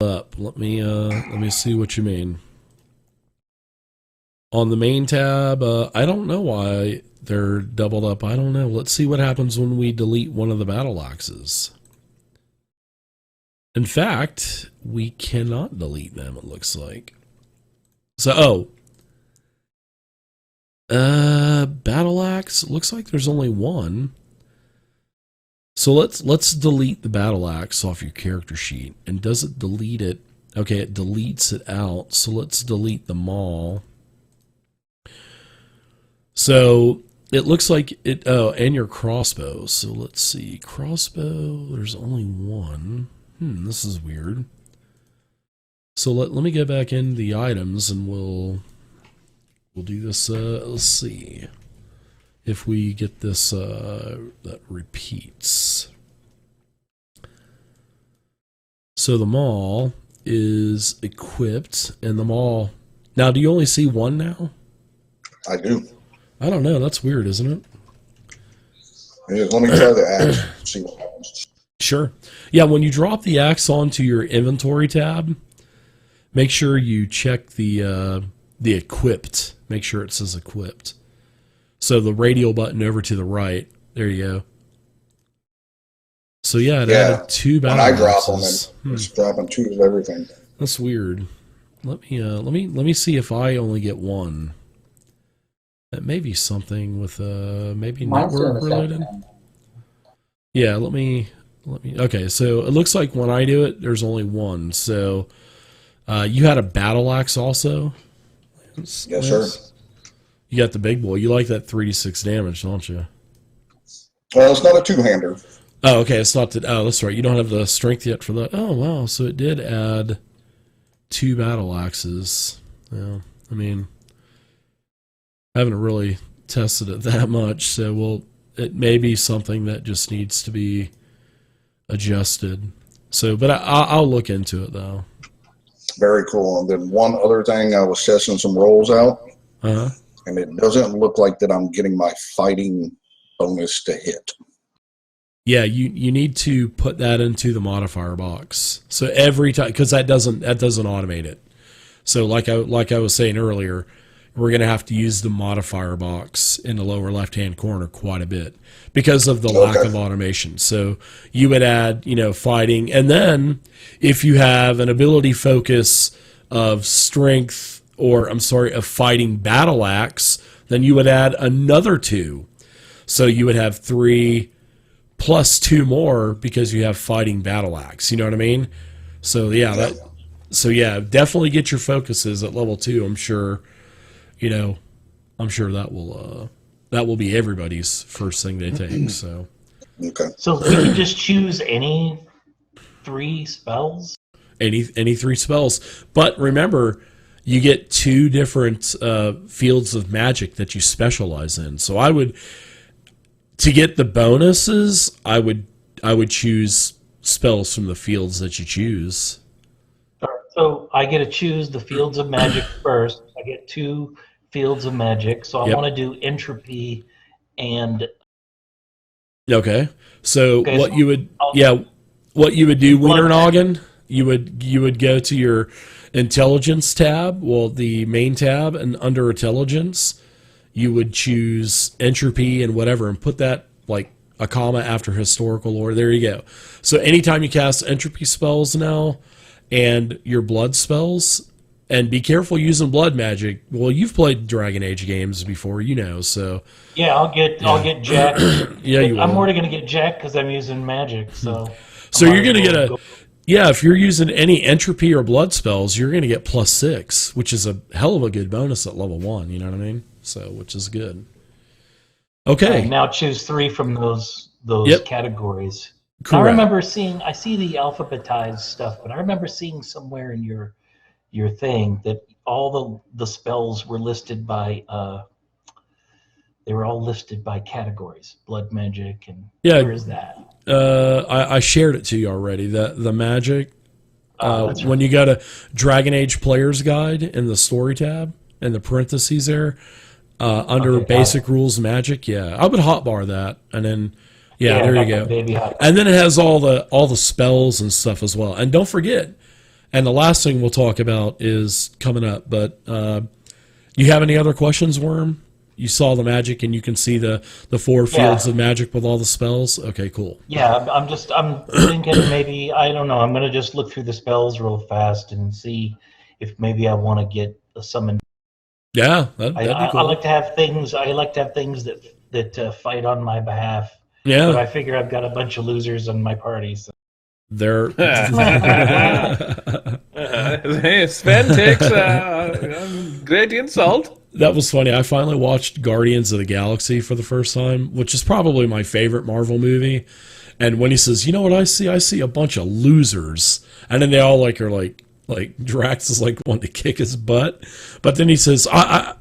up. Let me see what you mean. On the main tab, I don't know why they're doubled up. I don't know. Let's see what happens when we delete one of the battle axes. In fact, we cannot delete them, it looks like. So, battle axe, looks like there's only one. So let's delete the battle axe off your character sheet. And does it delete it? Okay, it deletes it out. So let's delete the maul. So it looks like it, oh, and your crossbow. So let's see, crossbow, there's only one. This is weird. So let me go back into the items and we'll do this, let's see if we get this, that repeats. So the maul is equipped, and the maul, now do you only see one now? I do. I don't know, that's weird, isn't it? Yeah, let me try the axe, see what happens. Sure. Yeah, when you drop the axe onto your inventory tab, make sure you check the equipped. Make sure it says equipped. So the radial button over to the right. There you go. So yeah, it added two battle axes. When I drop them, it's dropping two of everything. That's weird. Let me see if I only get one. That may be something with maybe network related. Yeah, let me. Okay, so it looks like when I do it, there's only one. So you had a battle axe also. Yes, sir. You got the big boy. You like that 3d6 damage, don't you? Well, it's not a two-hander. Oh, okay. It's not. Oh, that's right. You don't have the strength yet for that. Oh, wow. So it did add two battle axes. Yeah. I mean, I haven't really tested it that much, so it may be something that just needs to be adjusted. So, but I'll look into it though. Very cool. And then one other thing, I was testing some rolls out, and it doesn't look like that I'm getting my fighting bonus to hit. Yeah, you need to put that into the modifier box. So every time, because that doesn't automate it. So like I was saying earlier, we're going to have to use the modifier box in the lower left-hand corner quite a bit because of the lack of automation. So you would add, fighting. And then if you have an ability focus of strength, of fighting battle axe, then you would add another two. So you would have 3 plus 2 more because you have fighting battle axe. You know what I mean? So yeah, definitely get your focuses at level 2. I'm sure that will be everybody's first thing they take. So, So we can just choose any 3 spells. Any 3 spells, but remember, you get 2 different fields of magic that you specialize in. So to get the bonuses, I would choose spells from the fields that you choose. So I get to choose the fields of magic first. I get 2 fields of magic, so I want to do entropy and. Okay, so what you would do, Wiener Noggin, you would go to your intelligence tab, the main tab, and under intelligence, you would choose entropy and whatever, and put that like a comma after historical lore. There you go. So anytime you cast entropy spells now, and your blood spells, and be careful using blood magic. Well, you've played Dragon Age games before, so yeah, I'll get Jack. Yeah, you will. I'm already going to get Jack because I'm using magic. So you're going to get if you're using any entropy or blood spells, you're going to get +6, which is a hell of a good bonus at level 1. You know what I mean? So, which is good. Okay. Now choose 3 from those categories. Correct. I remember I see the alphabetized stuff, but I remember seeing somewhere in your thing that all the spells were listed by they were all listed by categories, blood magic, and where is that? I shared it to you already. The magic. Right. When you go to Dragon Age Player's Guide in the story tab in the parentheses there, under basic rules magic, I would hotbar that, and then. Yeah, there you go. And then it has all the spells and stuff as well. And don't forget, And the last thing we'll talk about is coming up. But you have any other questions, Worm? You saw the magic, and you can see the four fields of magic with all the spells. Okay, cool. Yeah, I'm thinking maybe, I don't know. I'm gonna just look through the spells real fast and see if maybe I want to get a summon. Yeah, that'd be cool. I like to have things. I like to have things that fight on my behalf. Yeah, but I figure I've got a bunch of losers on my party. So. They're hey, Sven takes great insult. That was funny. I finally watched Guardians of the Galaxy for the first time, which is probably my favorite Marvel movie. And when he says, "You know what I see? I see a bunch of losers," and then they all are like Drax is like wanting to kick his butt, but then he says,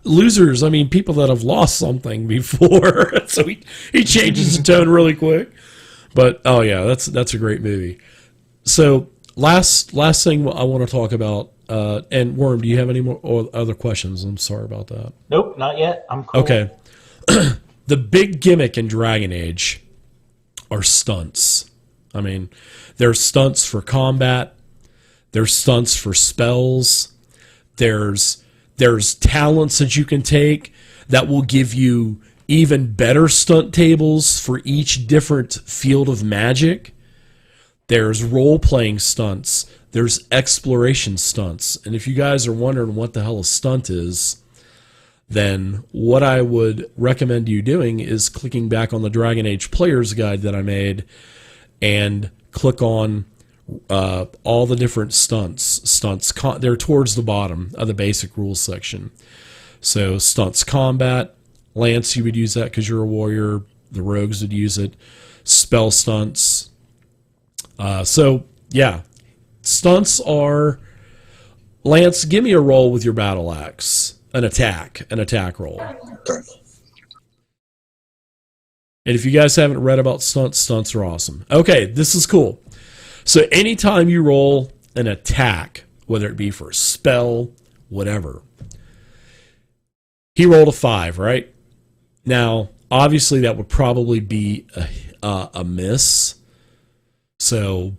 "Losers. I mean, people that have lost something before." So he changes the tone really quick. But oh yeah, that's a great movie. So last thing I want to talk about, and Worm, do you have any more or other questions? I'm sorry about that. Nope, not yet. I'm cool. Okay. The big gimmick in Dragon Age are stunts. I mean, there's stunts for combat. There's stunts for spells. There's talents that you can take that will give you even better stunt tables for each different field of magic. There's role-playing stunts. There's exploration stunts. And if you guys are wondering what the hell a stunt is, then what I would recommend you doing is clicking back on the Dragon Age Player's Guide that I made and click on all the different stunts. They're towards the bottom of the basic rules section. So stunts combat. Lance, you would use that because you're a warrior. The rogues would use it. Spell stunts. So, yeah. Stunts are... Lance, give me a roll with your battle axe. An attack roll. Okay. And if you guys haven't read about stunts, stunts are awesome. Okay, this is cool. So anytime you roll an attack, whether it be for a spell, whatever, he rolled a 5, right? Now, obviously, that would probably be a miss. So,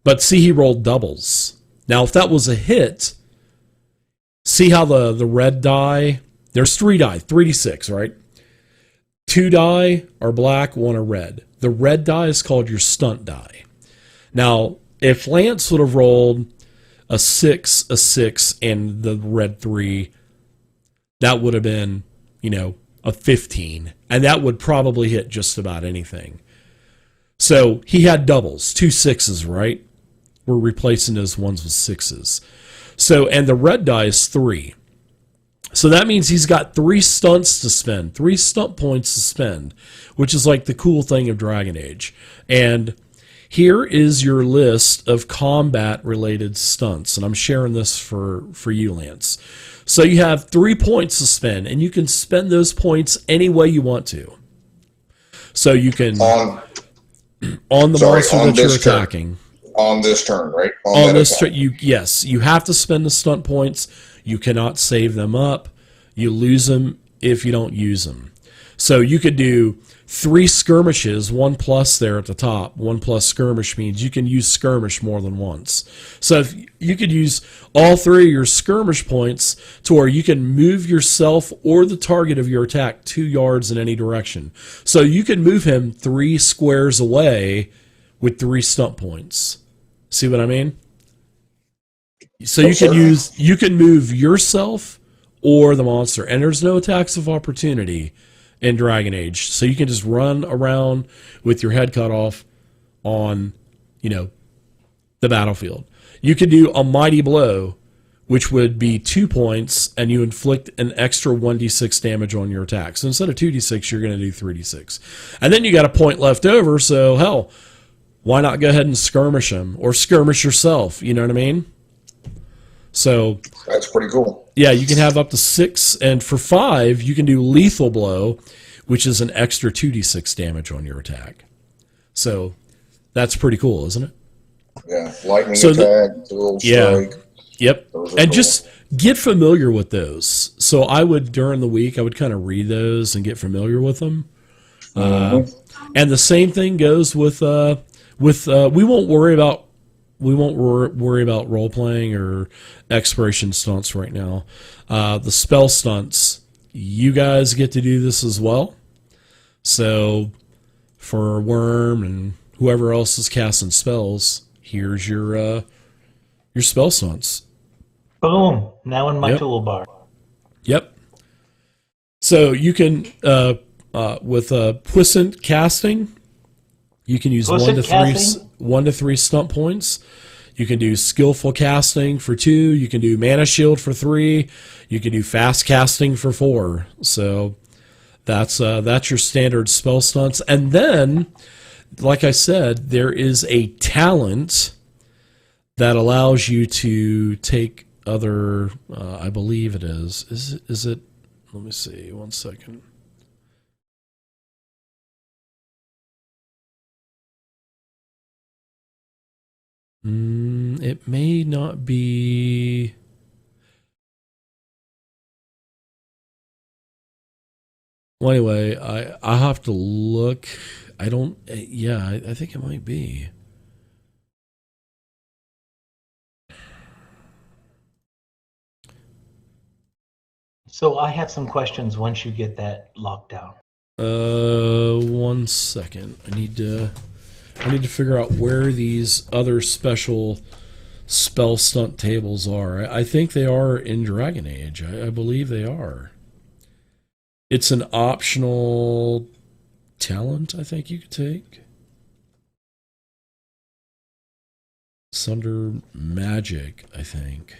but see, he rolled doubles. Now, if that was a hit, see how the red die, there's 3 die, 3d6, right? 2 die are black, 1 are red. The red die is called your stunt die. Now, if Lance would have rolled a 6, and the red 3, that would have been, a 15. And that would probably hit just about anything. So he had doubles, 2 6s, right? We're replacing those ones with 6s. So, and the red die is 3. So that means he's got 3 stunts to spend, 3 stunt points to spend, which is like the cool thing of Dragon Age. And here is your list of combat-related stunts, and I'm sharing this for you, Lance. So you have 3 points to spend, and you can spend those points any way you want to. So you can on the monster that you're attacking. On this turn, right? On this turn, you have to spend the stunt points. You cannot save them up. You lose them if you don't use them. So you could do 3 skirmishes, 1+ there at the top. 1+ skirmish means you can use skirmish more than once. So if you could use all 3 of your skirmish points to where you can move yourself or the target of your attack 2 yards in any direction. So you can move him 3 squares away with 3 stunt points. See what I mean? So you can move yourself or the monster, and there's no attacks of opportunity in Dragon Age. So you can just run around with your head cut off on, the battlefield. You could do a mighty blow, which would be 2 points, and you inflict an extra 1d6 damage on your attack. So instead of 2d6, you're going to do 3d6. And then you got a point left over, so hell, why not go ahead and skirmish him or skirmish yourself? You know what I mean? So that's pretty cool. Yeah, you can have up to 6, and for 5, you can do lethal blow, which is an extra 2d6 damage on your attack. So that's pretty cool, isn't it? Yeah, lightning attack, dual strike. Yep. And just get familiar with those. So I would, during the week, I would kind of read those and get familiar with them. And the same thing goes with we won't worry about worry about role playing or exploration stunts right now. The spell stunts, you guys get to do this as well. So for Worm and whoever else is casting spells, here's your spell stunts. Boom! Now in my toolbar. Yep. So you can with puissant casting, you can use Puissant 1 to 3 stunt points. You can do skillful casting for 2. You can do mana shield for 3. You can do fast casting for 4. So that's your standard spell stunts. And then, like I said, there is a talent that allows you to take other. I believe it is. Is it? Let me see. 1 second. It may not be. Well, anyway, I have to look. I don't. Yeah, I think it might be. So I have some questions once you get that locked down. 1 second. I need to figure out where these other special spell stunt tables are. I think they are in Dragon Age. I believe they are. It's an optional talent I think you could take. It's under magic, I think.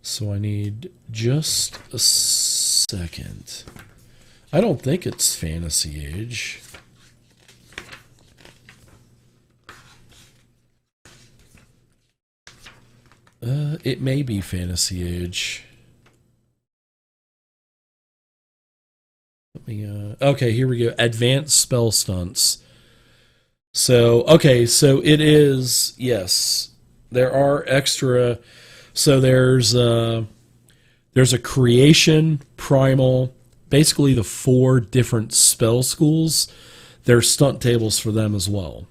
So I need just a second. I don't think it's Fantasy Age. It may be Fantasy Age. Okay, here we go. Advanced spell stunts. So, okay, so it is, yes. There are extra. So there's a creation, primal, basically the 4 different spell schools. There's stunt tables for them as well.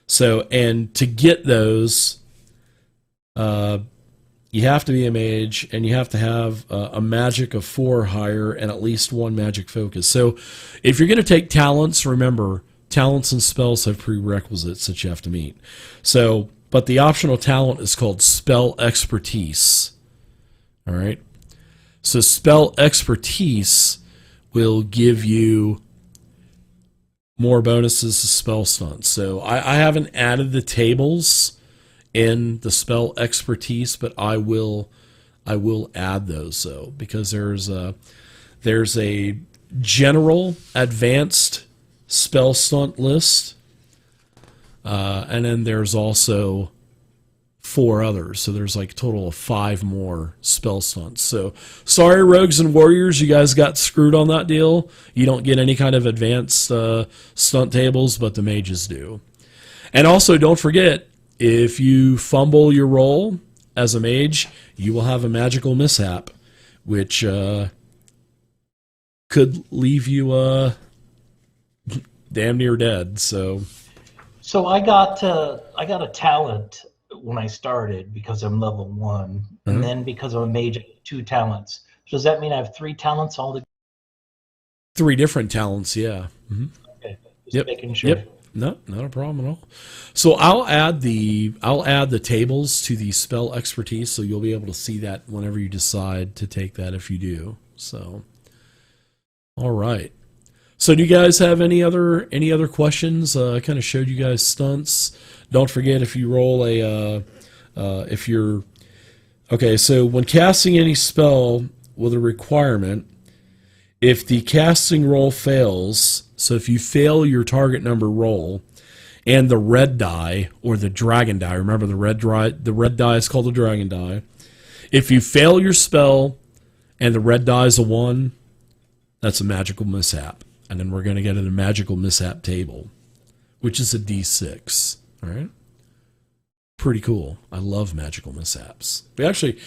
So, and to get those, you have to be a mage, and you have to have a magic of 4 or higher, and at least 1 magic focus. So, if you're going to take talents, remember, talents and spells have prerequisites that you have to meet. So, but the optional talent is called Spell Expertise. All right? So, Spell Expertise will give you more bonuses to spell stunts. So, I haven't added the tables in the Spell Expertise, but I will add those though, because there's a general advanced spell stunt list, and then there's also 4 others, so there's like a total of 5 more spell stunts. So sorry, rogues and warriors, you guys got screwed on that deal. You don't get any kind of advanced stunt tables, but the mages do. And also, don't forget, if you fumble your roll as a mage, you will have a magical mishap, which could leave you damn near dead. So I got a talent when I started because I'm level 1, and then because I'm a mage, I have 2 talents. So does that mean I have 3 talents altogether? 3 different talents, yeah. Mm-hmm. Okay, just making sure. Yep. No, not a problem at all. So I'll add the tables to the Spell Expertise, so you'll be able to see that whenever you decide to take that, if you do. So, all right. So do you guys have any other questions? I kind of showed you guys stunts. Don't forget, if you roll if you're okay. So when casting any spell with a requirement, if the casting roll fails. So if you fail your target number roll, and the red die or the dragon die, remember the red die is called the dragon die. If you fail your spell and the red die is a 1, that's a magical mishap. And then we're going to get a magical mishap table, which is a D6. All right? Pretty cool. I love magical mishaps. We actually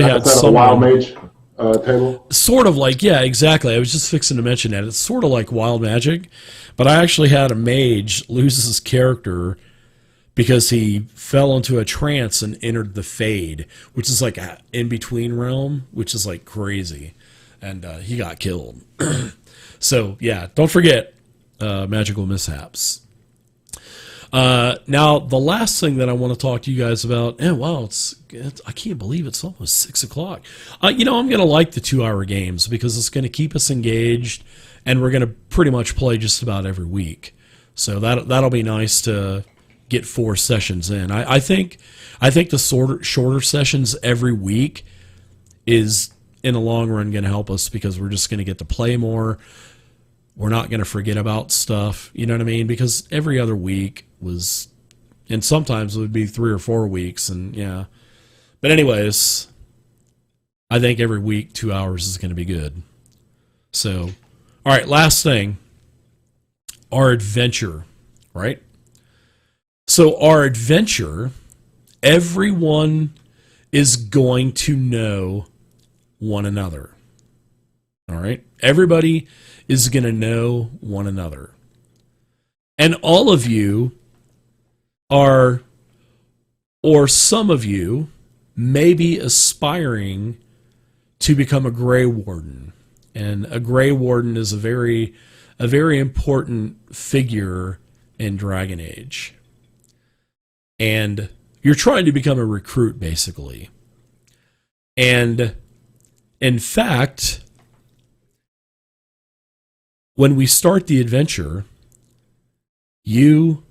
had a wild mage. table? Sort of like, yeah, exactly. I was just fixing to mention that. It's sort of like Wild Magic, but I actually had a mage lose his character because he fell into a trance and entered the Fade, which is like an in-between realm, which is like crazy. And he got killed. So, yeah, don't forget magical mishaps. Now, the last thing that I want to talk to you guys about, and wow, I can't believe it's almost 6 o'clock. I'm going to like the 2-hour games because it's going to keep us engaged, and we're going to pretty much play just about every week. So that'll be nice to get 4 sessions in. I think the shorter sessions every week is, in the long run, going to help us because we're just going to get to play more. We're not going to forget about stuff, you know what I mean? Because every other week was, and sometimes it would be 3 or 4 weeks, and yeah. But anyways, I think every week 2 hours is going to be good. So, all right, last thing, our adventure, right? So our adventure, everyone is going to know one another. All right? Everybody is going to know one another. And all of you are, or some of you, may be aspiring to become a Grey Warden. And a Grey Warden is a very important figure in Dragon Age. And you're trying to become a recruit, basically. And in fact, when we start the adventure, you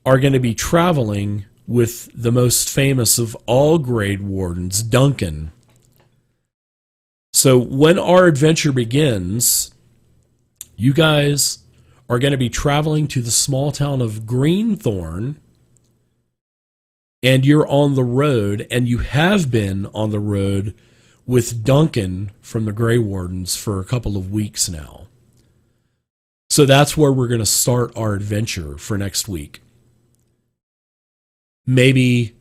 are going to be traveling with the most famous of all Grey Wardens, Duncan. So when our adventure begins, you guys are going to be traveling to the small town of Greenthorn, and you're on the road, and you have been on the road with Duncan from the Grey Wardens for a couple of weeks now. So that's where we're going to start our adventure for next week. Maybe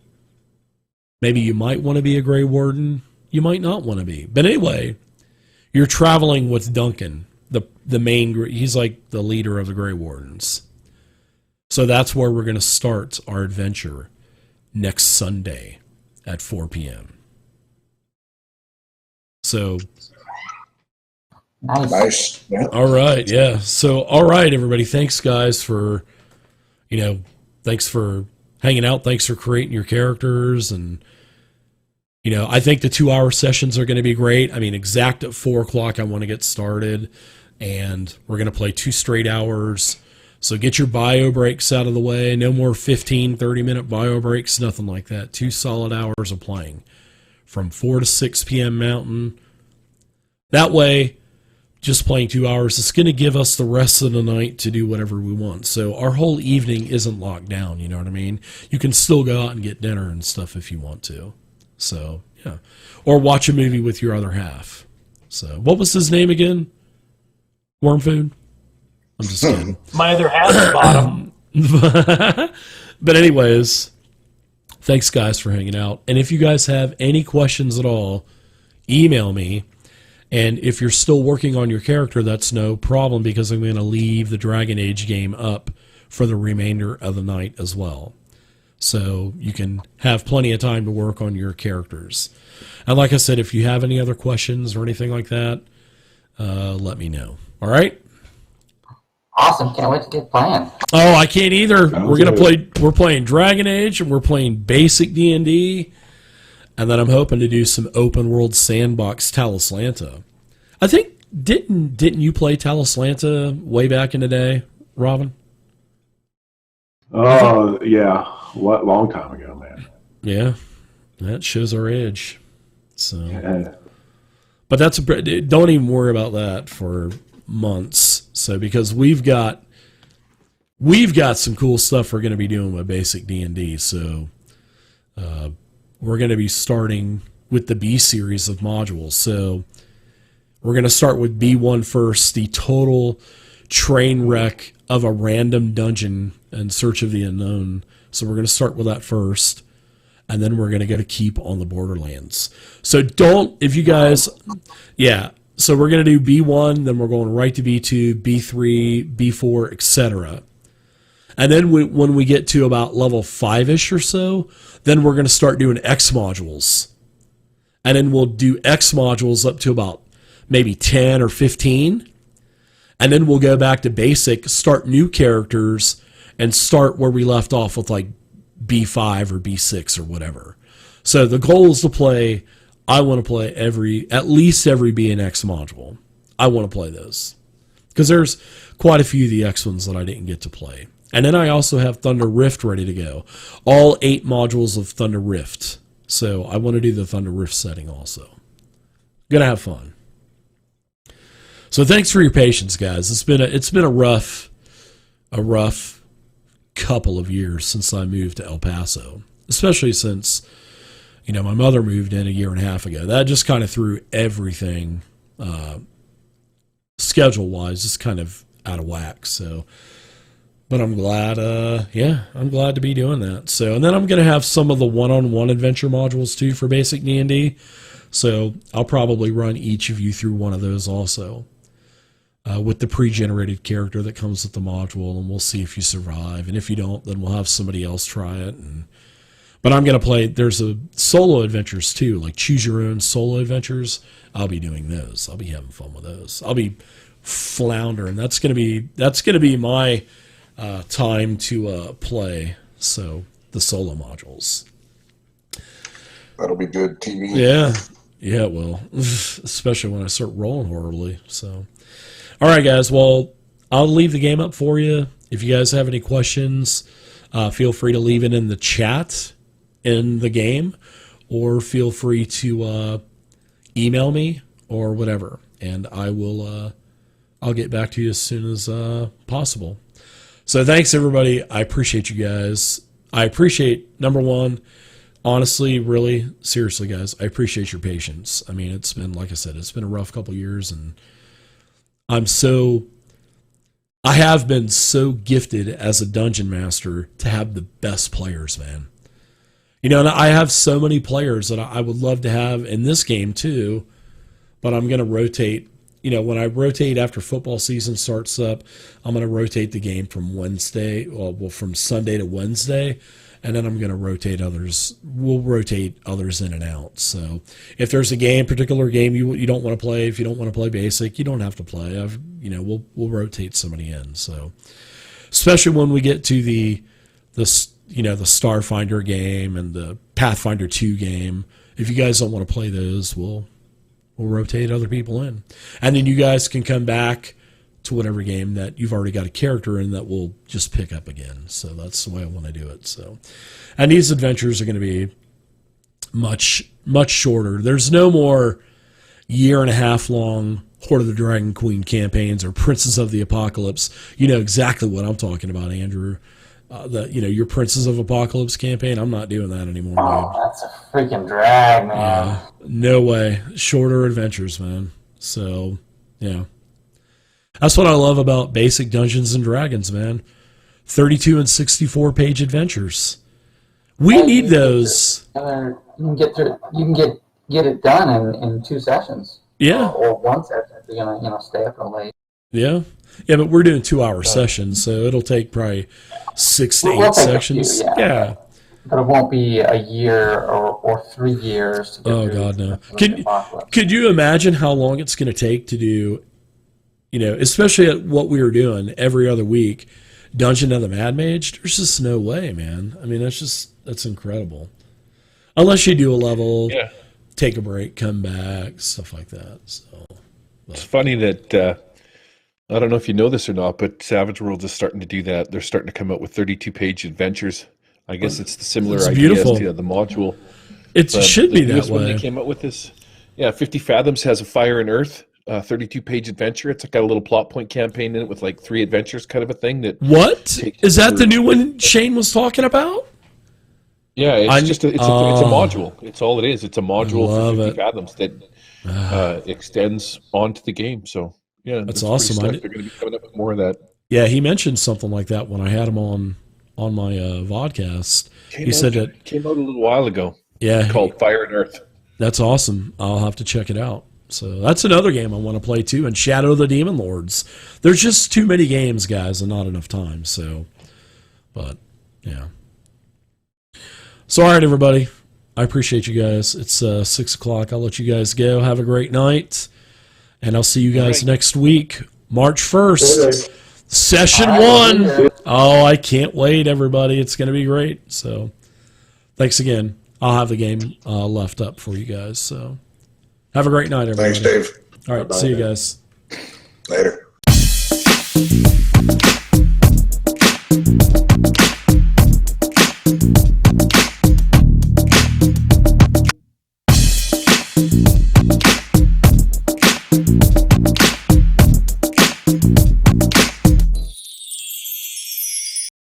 you might want to be a Grey Warden. You might not want to be. But anyway, you're traveling with Duncan, the main. He's like the leader of the Grey Wardens. So that's where we're going to start our adventure next Sunday at 4 p.m. So, nice. Yeah. All right, yeah. So, all right, everybody. Thanks, guys, for thanks for hanging out. Thanks for creating your characters, and I think the 2-hour sessions are going to be great. I mean, exact at 4 o'clock, I want to get started, and we're going to play 2 straight hours. So get your bio breaks out of the way. No more 15, 30-minute bio breaks, nothing like that. 2 solid hours of playing from 4 to 6 p.m. Mountain. That way, just playing 2 hours is going to give us the rest of the night to do whatever we want. So our whole evening isn't locked down, you know what I mean? You can still go out and get dinner and stuff if you want to. So, yeah. Or watch a movie with your other half. So, what was his name again? Worm Food? I'm just kidding. My other half is bottom. But anyways, thanks guys for hanging out. And if you guys have any questions at all, email me. And if you're still working on your character, that's no problem because I'm going to leave the Dragon Age game up for the remainder of the night as well. So you can have plenty of time to work on your characters. And like I said, if you have any other questions or anything like that, let me know. All right? Awesome. Can't wait to get playing. Oh, I can't either. We're playing Dragon Age, and we're playing basic D&D, and then I'm hoping to do some open world sandbox Talislanta. I think didn't you play Talislanta way back in the day, Robin? Oh, yeah. What long time ago, man. Yeah. That shows our age. So Yeah. but don't even worry about that for months. So because we've got some cool stuff we're going to be doing with basic D&D. So we're going to be starting with the B series of modules. So we're going to start with B1 first, the total train wreck of a random dungeon in Search of the Unknown. So we're going to start with that first. and then we're going to go to keep on the Borderlands. So don't, if you guys, yeah. So we're going to do B1, then we're going right to B2, B3, B4, etc. And then when we get to about level 5-ish or so, then we're going to start doing X modules. And then we'll do X modules up to about maybe 10 or 15. And then we'll go back to basic, start new characters, and start where we left off with like B5 or B6 or whatever. So the goal is to play, I want to play at least every B and X module. I want to play those. Because there's quite a few of the X ones that I didn't get to play. And then I also have Thunder Rift ready to go. All 8 modules of Thunder Rift. So I want to do the Thunder Rift setting also. Gonna have fun. So thanks for your patience, guys. It's been a rough couple of years since I moved to El Paso. Especially since, my mother moved in a year and a half ago. That just kind of threw everything schedule-wise just kind of out of whack. So but I'm glad, I'm glad to be doing that. So, and then I'm going to have some of the one-on-one adventure modules too for basic D&D. So I'll probably run each of you through one of those also with the pre-generated character that comes with the module, and we'll see if you survive. And if you don't, then we'll have somebody else try it. But I'm going to play, there's a solo adventures too, like choose your own solo adventures. I'll be doing those. I'll be having fun with those. I'll be floundering. That's going to be my time to play. So the solo modules. That'll be good TV. Yeah, it will. Especially when I start rolling horribly. So, all right, guys. Well, I'll leave the game up for you. If you guys have any questions, feel free to leave it in the chat in the game, or feel free to email me or whatever, and I will. I'll get back to you as soon as possible. So thanks, everybody. I appreciate you guys. I appreciate, number one, honestly, really, seriously, guys, I appreciate your patience. I mean, it's been, like I said, it's been a rough couple years, and I have been so gifted as a dungeon master to have the best players, man. And I have so many players that I would love to have in this game too, but I'm going to rotate. When I rotate after football season starts up, I'm going to rotate the game from from Sunday to Wednesday, and then I'm going to rotate others. We'll rotate others in and out. So if there's a particular game you don't want to play, if you don't want to play basic, you don't have to play. We'll rotate somebody in. So especially when we get to the Starfinder game and the Pathfinder 2 game, if you guys don't want to play those, we'll rotate other people in. And then you guys can come back to whatever game that you've already got a character in that we'll just pick up again. So that's the way I want to do it. So, and these adventures are going to be much, much shorter. There's no more 1.5 year long Horde of the Dragon Queen campaigns or Princess of the Apocalypse. You know exactly what I'm talking about, Andrew. Your Princess of Apocalypse campaign. I'm not doing that anymore. Oh, dude. That's a freaking drag, man. Yeah, no way. Shorter adventures, man. So, yeah. That's what I love about basic Dungeons and Dragons, man. 32 and 64 page adventures. We need those. You can get through. You can get it done in 2 sessions. Yeah. Or 1 session if you're gonna stay up all late. Yeah. Yeah, but we're doing 2-hour sessions, so it'll take probably 6 to 8 sessions. Yeah. But it won't be a year or 3 years. To get oh God, no! Could you imagine how long it's going to take to do? Especially at what we were doing every other week, Dungeon of the Mad Mage. There's just no way, man. I mean, that's incredible. Unless you do a level, take a break, come back, stuff like that. So it's funny that. I don't know if you know this or not, but Savage Worlds is starting to do that. They're starting to come out with 32-page adventures. I guess it's the similar idea to the module. It should be that way. When they came out with this, 50 Fathoms has a Fire and Earth 32-page adventure. It's got a little plot point campaign in it with like 3 adventures kind of a thing. What? Is that the new one Shane was talking about? Yeah, it's a module. It's all it is. It's a module for 50 Fathoms that extends onto the game. So. Yeah, that's awesome. They're going to be coming up with more of that. Yeah, he mentioned something like that when I had him on vodcast. He said that came out a little while ago. Yeah, it's called Fire and Earth. That's awesome. I'll have to check it out. So that's another game I want to play too. And Shadow of the Demon Lords. There's just too many games, guys, and not enough time. So, but yeah. So all right, everybody. I appreciate you guys. It's 6 o'clock. I'll let you guys go. Have a great night, and I'll see you guys next week, March 1st, session 1. Oh, I can't wait, everybody. It's going to be great. So, thanks again. I'll have the game left up for you guys. So, have a great night, everybody. Thanks, Dave. All right, see you guys. Later.